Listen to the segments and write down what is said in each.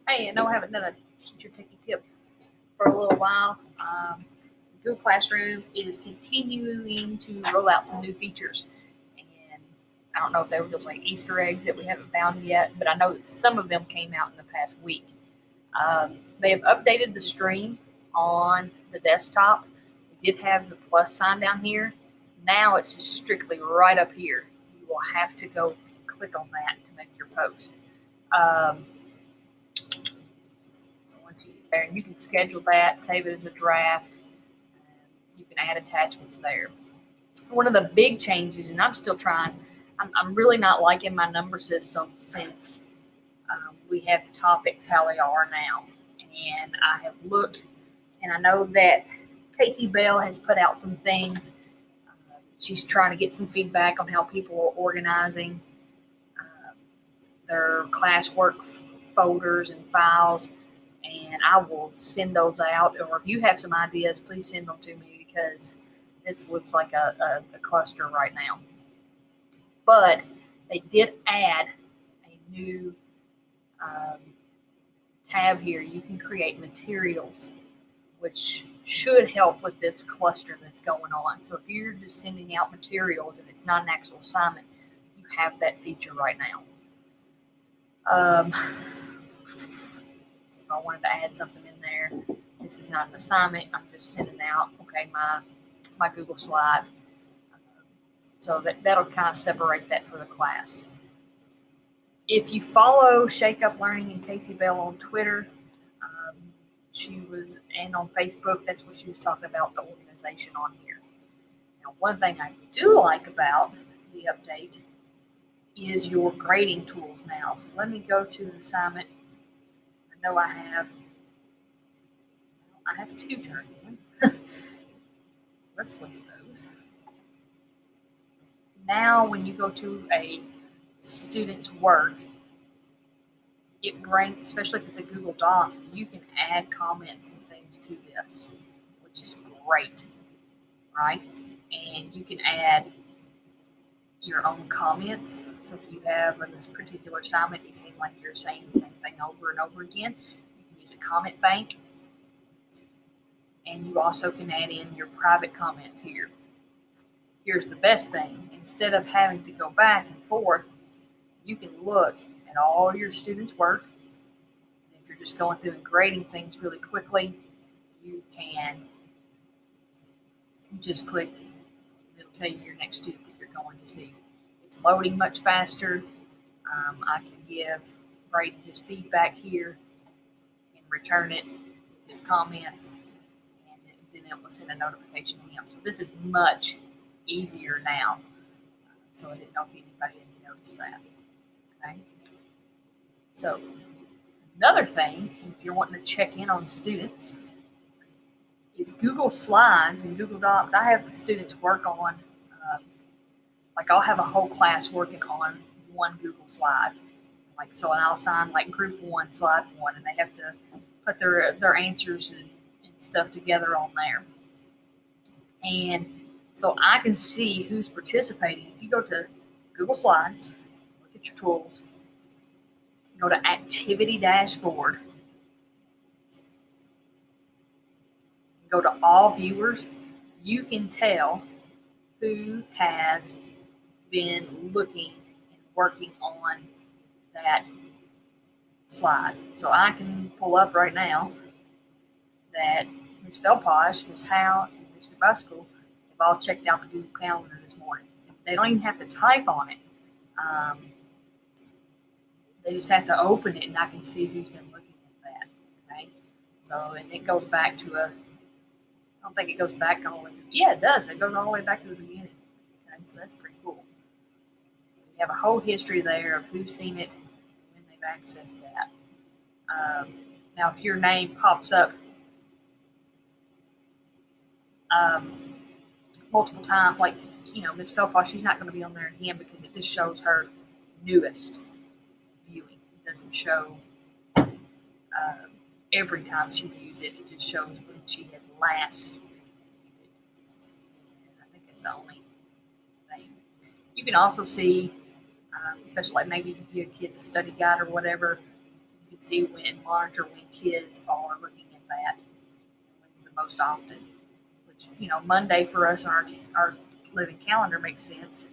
Hey, I know I haven't done a teacher techie tip for a little while. Google Classroom is continuing to roll out some new features. And I don't know if they were just like Easter eggs that we haven't found yet, but I know that some of them came out in the past week. They have updated the stream on the desktop. We did have the plus sign down here. Now it's just strictly right up here. You will have to go click on that to make your post. Um, so once you get there, and you can schedule that, save it as a draft. You can add attachments there. One of the big changes, and I'm still trying, I'm really not liking my number system since we have the topics how they are now. And I have looked, and I know that Casey Bell has put out some things. She's trying to get some feedback on how people are organizing their classwork folders and files, and I will send those out. Or if you have some ideas, please send them to me because this looks like a cluster right now. But they did add a new tab here. You can create materials, which should help with this cluster that's going on. So if you're just sending out materials and it's not an actual assignment, you have that feature right now. If I wanted to add something in there, this is not an assignment. I'm just sending out, okay, my Google slide. So that'll kind of separate that for the class. If you follow Shake Up Learning and Casey Bell on Twitter, she was, and on Facebook, that's what she was talking about, the organization on here. Now, one thing I do like about the update is your grading tools now. So let me go to an assignment. I know I have two turned in. Let's look at those. Now, when you go to a student's work, it brings, especially if it's a Google Doc, you can add comments and things to this, which is great, right? And you can add your own comments. So if you have in this particular assignment, you seem like you're saying the same thing over and over again, you can use a comment bank. And you also can add in your private comments here. Here's the best thing. Instead of having to go back and forth, you can look at all your students' work. And if you're just going through and grading things really quickly, you can just click, and it'll tell you your next student that you're going to see. It's loading much faster. I can give Braden his feedback here and return it with his comments, and then it will send a notification to him. So this is much easier now. So I didn't know if anybody had noticed that. Okay. So another thing, if you're wanting to check in on students, is Google Slides and Google Docs. I have students work on, like I'll have a whole class working on one Google slide. Like, so and I'll assign like group 1, slide 1, and they have to put their answers and stuff together on there. And so I can see who's participating. If you go to Google Slides, look at your tools, go to Activity Dashboard, go to All Viewers, you can tell who has been looking and working on that slide. So I can pull up right now that Ms. Felposh, Ms. Howe, and Mr. Buskell have all checked out the Google Calendar this morning. They don't even have to type on it. They just have to open it, and I can see who's been looking at that. Okay, so and it goes back to I don't think it goes back all the way. Yeah, it does. It goes all the way back to the beginning. Okay, so that's pretty cool. You have a whole history there of who's seen it and when they've accessed that. Now, if your name pops up multiple times, like, Ms. Felposh, she's not going to be on there again because it just shows her newest viewing. It doesn't show every time she views it. It just shows when she has last viewed it. And I think that's the only thing. You can also see, especially like maybe if you give kids a study guide or whatever, you can see when, monitor when kids are looking at that, when's the most often. Which, you know, Monday for us on our living calendar makes sense,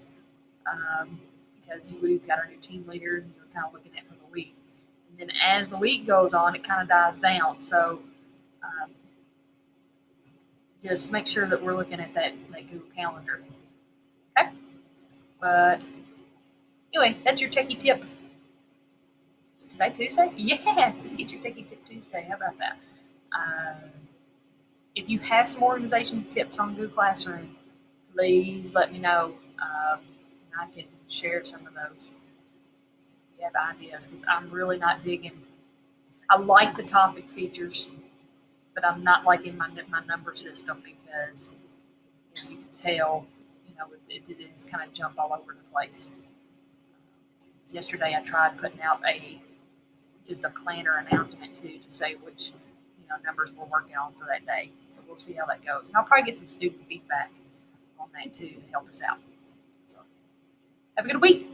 because we've got our new team leader and we're kind of looking at for the week. And then as the week goes on, it kind of dies down. So just make sure that we're looking at that Google Calendar. Okay? But anyway, that's your techie tip. Is today Tuesday? Yeah, it's a teacher techie tip Tuesday. How about that? If you have some organization tips on Google Classroom, please let me know. And I can share some of those. If you have ideas, because I'm really not digging. I like the topic features, but I'm not liking my number system because, as you can tell, you know, it is kind of jump all over the place. Yesterday I tried putting out just a planner announcement too, to say which, you know, numbers we're working on for that day. So we'll see how that goes. And I'll probably get some student feedback on that too to help us out. So have a good week.